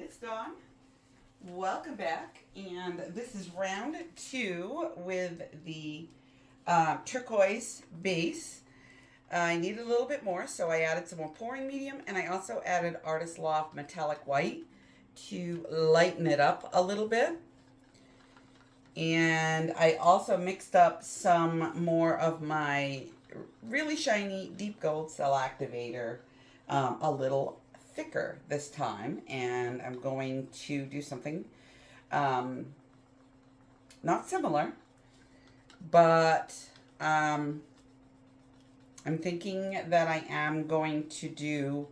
it's Dawn. Welcome back. And this is round two with the turquoise base. I needed a little bit more, so I added some more pouring medium, and I also added Artist Loft metallic white to lighten it up a little bit. And I also mixed up some more of my really shiny deep gold cell activator, a little thicker this time, and I'm going to do something um, not similar, but I'm thinking that I am going to do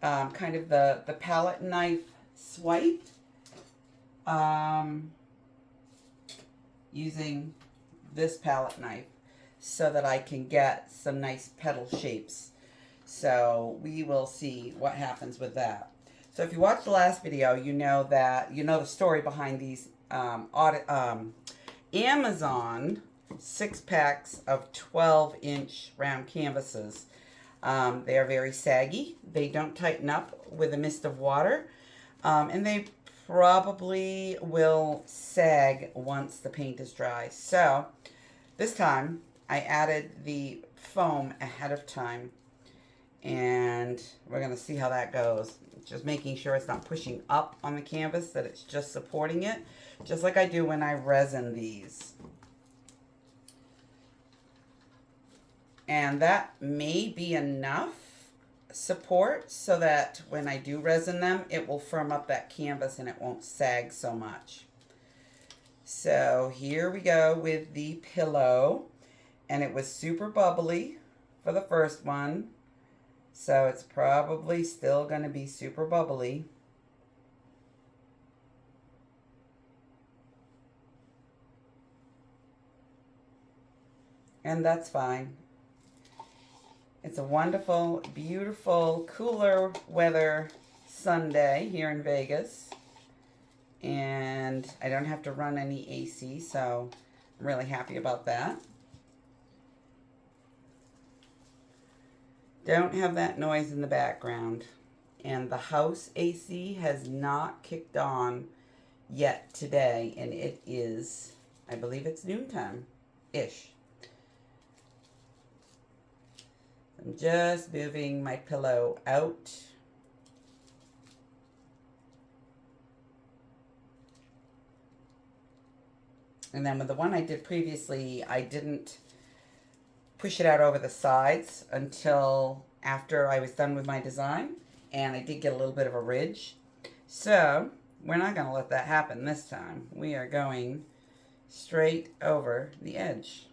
kind of the palette knife swipe using this palette knife so that I can get some nice petal shapes. So we will see what happens with that. So if you watched the last video, you know the story behind these Amazon 6-packs of 12-inch round canvases. They are very saggy. They don't tighten up with a mist of water. And they probably will sag once the paint is dry. So this time I added the foam ahead of time, and we're going to see how that goes. Just making sure it's not pushing up on the canvas, that it's just supporting it, just like I do when I resin these. And that may be enough support so that when I do resin them, it will firm up that canvas and it won't sag so much. So here we go with the pillow, and it was super bubbly for the first one, so it's probably still going to be super bubbly. And that's fine. It's a wonderful, beautiful, cooler weather Sunday here in Vegas. And I don't have to run any AC, so I'm really happy about that. Don't have that noise in the background. And the house AC has not kicked on yet today, and it is, I believe it's noontime-ish. I'm just moving my pillow out. And then with the one I did previously, I didn't push it out over the sides until after I was done with my design, and I did get a little bit of a ridge. So we're not going to let that happen this time. We are going straight over the edge.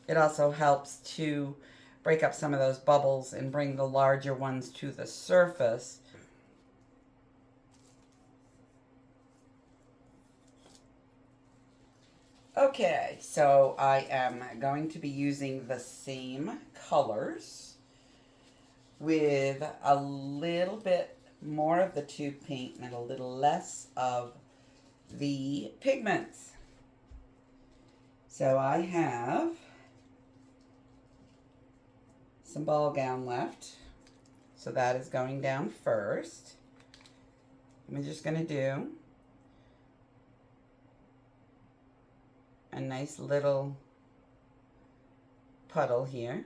It also helps to break up some of those bubbles and bring the larger ones to the surface. Okay, so I am going to be using the same colors with a little bit more of the tube paint and a little less of the pigments. So I have some ball gown left, so that is going down first. I'm just going to do a nice little puddle here.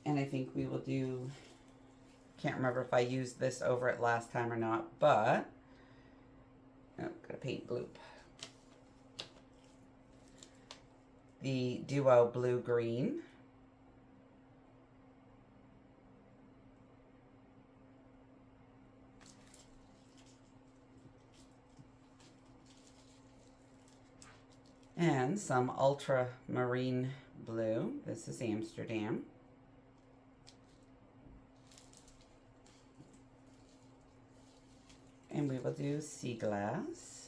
And I think we will do, can't remember if I used this over it last time or not, but, oh, got a paint bloop. The Duo Blue Green. And some ultramarine blue. This is Amsterdam. And we will do sea glass.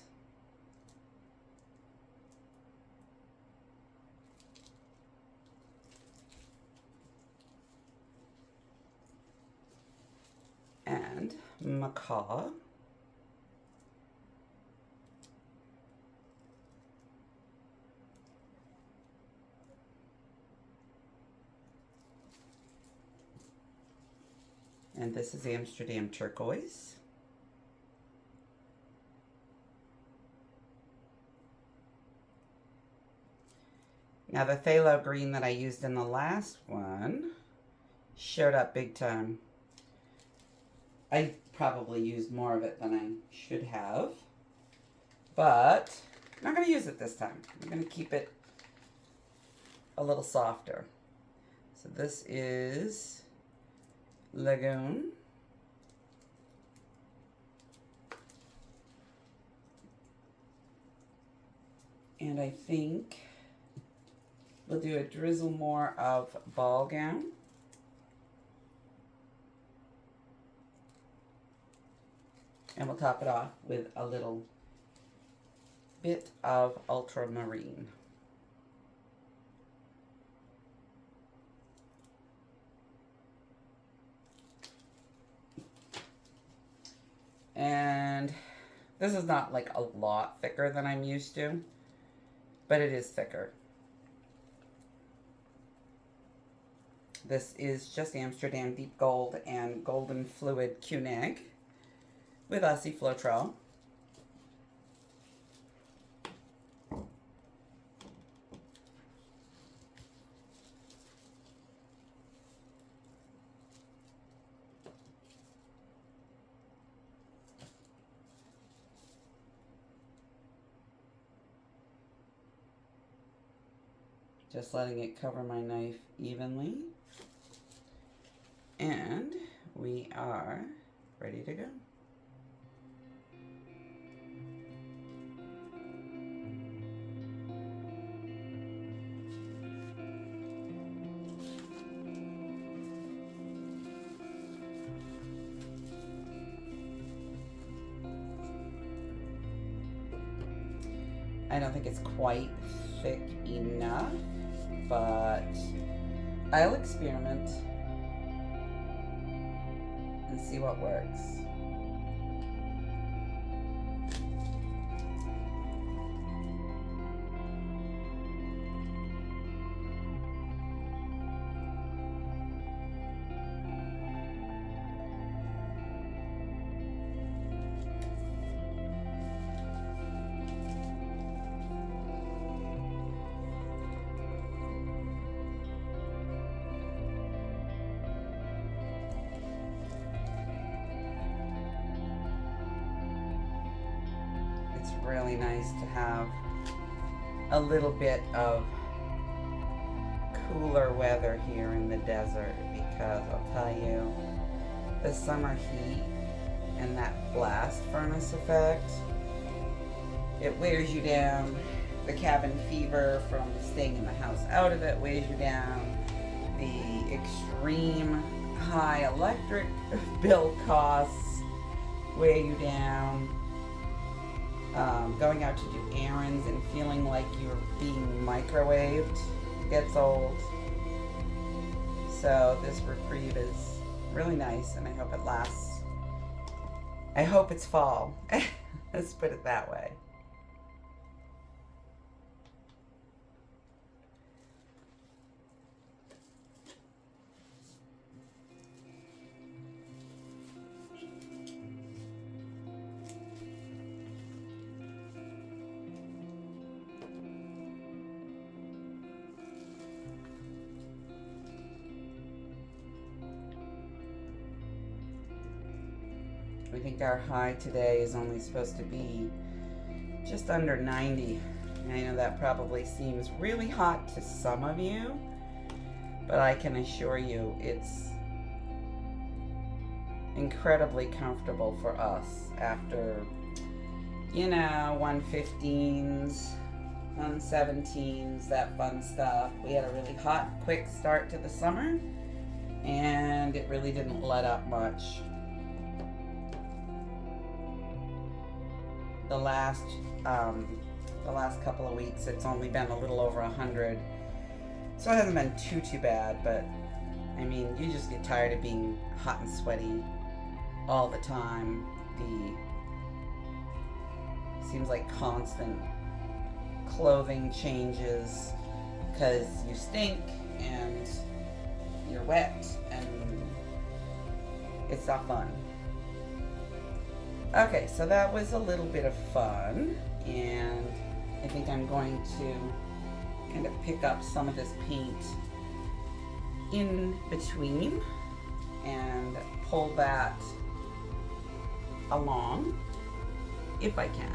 And macaw. And this is Amsterdam turquoise. Now the phthalo green that I used in the last one showed up big time. I probably used more of it than I should have, but I'm not going to use it this time. I'm going to keep it a little softer. So this is Lagoon. And I think we'll do a drizzle more of Ball Gown. And we'll top it off with a little bit of ultramarine. And this is not like a lot thicker than I'm used to, but it is thicker. This is just Amsterdam Deep Gold and Golden Fluid Cuneg with Aussie Floetrol. Just letting it cover my knife evenly. And we are ready to go. I don't think it's quite thick enough, but I'll experiment and see what works. It's really nice to have a little bit of cooler weather here in the desert, because I'll tell you, the summer heat and that blast furnace effect, it wears you down. The cabin fever from staying in the house out of it wears you down. The extreme high electric bill costs weigh you down. Going out to do errands and feeling like you're being microwaved gets old. So this reprieve is really nice, and I hope it lasts. I hope it's fall. Let's put it that way. I think our high today is only supposed to be just under 90. I know that probably seems really hot to some of you, but I can assure you it's incredibly comfortable for us after, 115s, 117s, that fun stuff. We had a really hot, quick start to the summer, and it really didn't let up much. The last couple of weeks, it's only been a little over 100, so it hasn't been too bad. But I mean, you just get tired of being hot and sweaty all the time. Seems like constant clothing changes because you stink and you're wet and It's not fun. Okay, so that was a little bit of fun, and I think I'm going to kind of pick up some of this paint in between and pull that along if I can.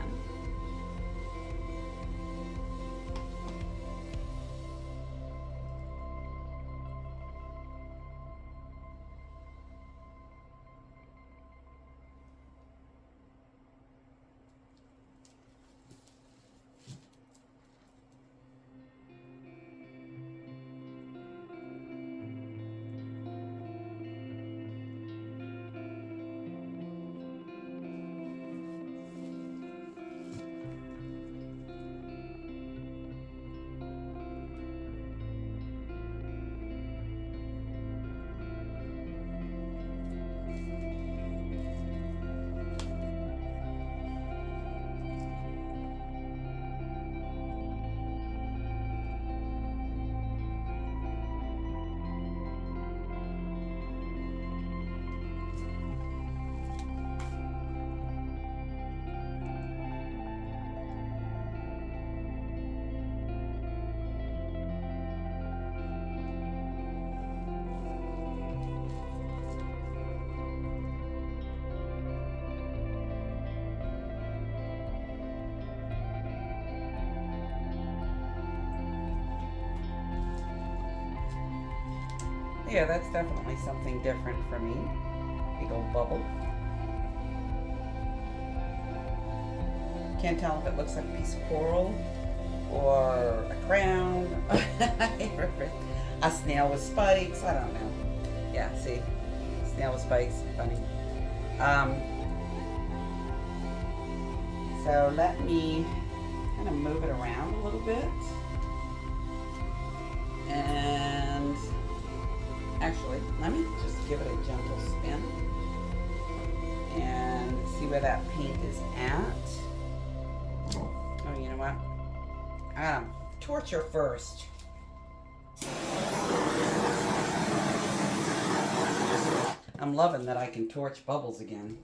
Yeah, that's definitely something different for me. Big old bubble. Can't tell if it looks like a piece of coral or a crown. A snail with spikes. I don't know. Yeah, see? Snail with spikes. Funny. So let me kind of move it around a little bit. And actually, let me just give it a gentle spin and see where that paint is at. Oh, you know what? Torch her first. I'm loving that I can torch bubbles again.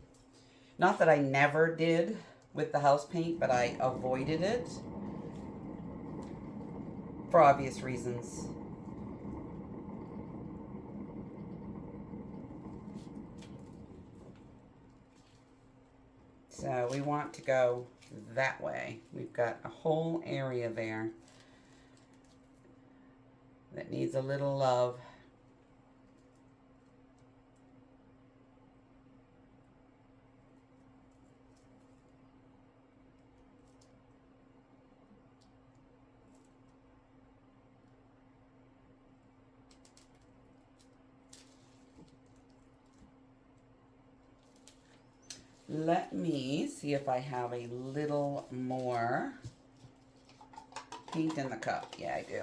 Not that I never did with the house paint, but I avoided it for obvious reasons. So we want to go that way. We've got a whole area there that needs a little love. Let me see if I have a little more paint in the cup. Yeah, I do.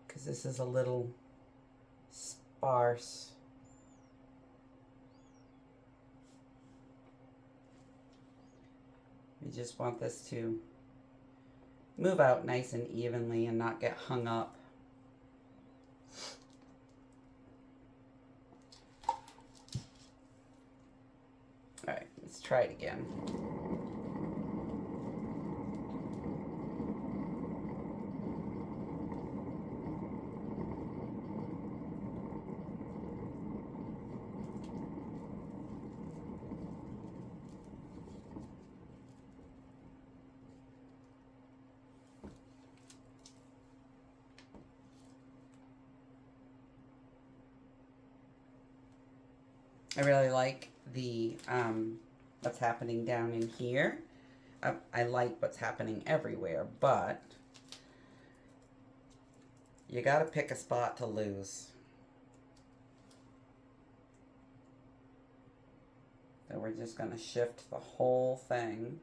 Because this is a little sparse. We just want this to move out nice and evenly and not get hung up. All right, let's try it again. I really like the what's happening down in here. I like what's happening everywhere, but you gotta pick a spot to lose. So we're just gonna shift the whole thing.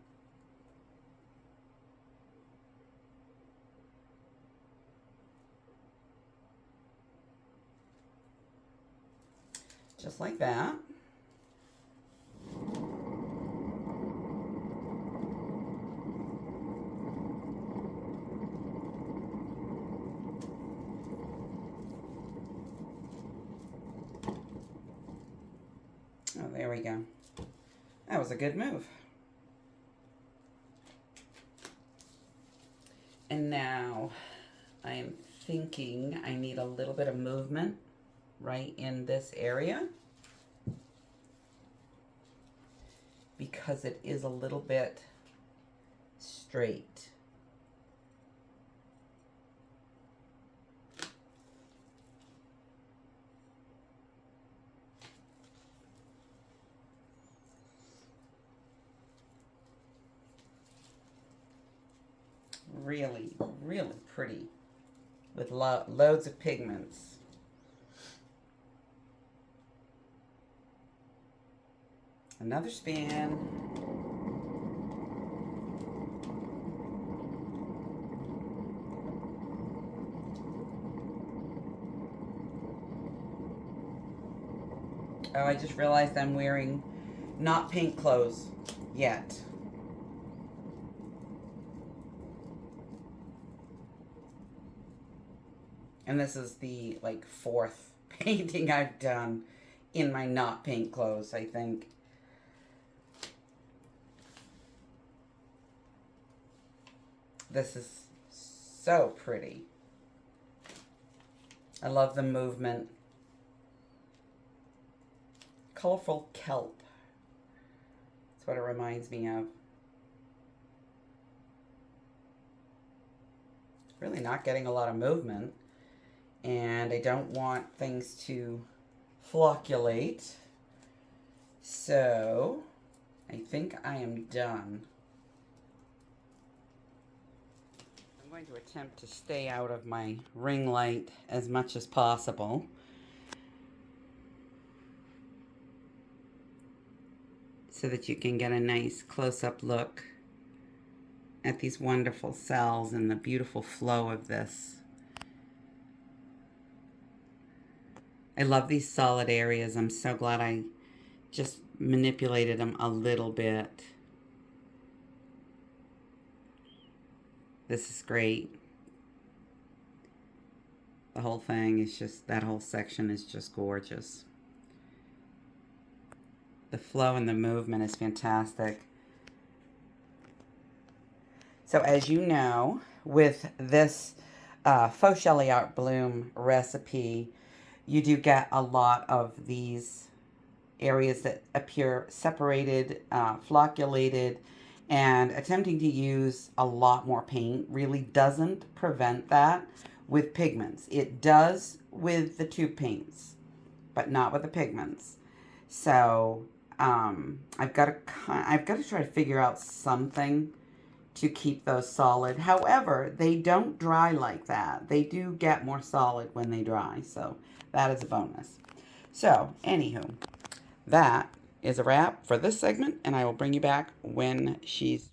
Just like that. That was a good move. And now I am thinking I need a little bit of movement right in this area, because it is a little bit straight. Really, really pretty with loads of pigments. Another span. Oh, I just realized I'm wearing not paint clothes yet. And this is the like 4th painting I've done in my not paint clothes, I think. This is so pretty. I love the movement. Colorful kelp. That's what it reminds me of. Really not getting a lot of movement. And I don't want things to flocculate. So I think I am done. I'm going to attempt to stay out of my ring light as much as possible. So that you can get a nice close-up look at these wonderful cells and the beautiful flow of this. I love these solid areas. I'm so glad I just manipulated them a little bit. This is great. The whole thing is just, that whole section is just gorgeous. The flow and the movement is fantastic. So as you know, with this Faux Shelly Art Bloom recipe, you do get a lot of these areas that appear separated, flocculated, and attempting to use a lot more paint really doesn't prevent that with pigments. It does with the tube paints, but not with the pigments. So I've got to try to figure out something to keep those solid. However, they don't dry like that. They do get more solid when they dry, so that is a bonus. So, anywho, that is a wrap for this segment, and I will bring you back when she's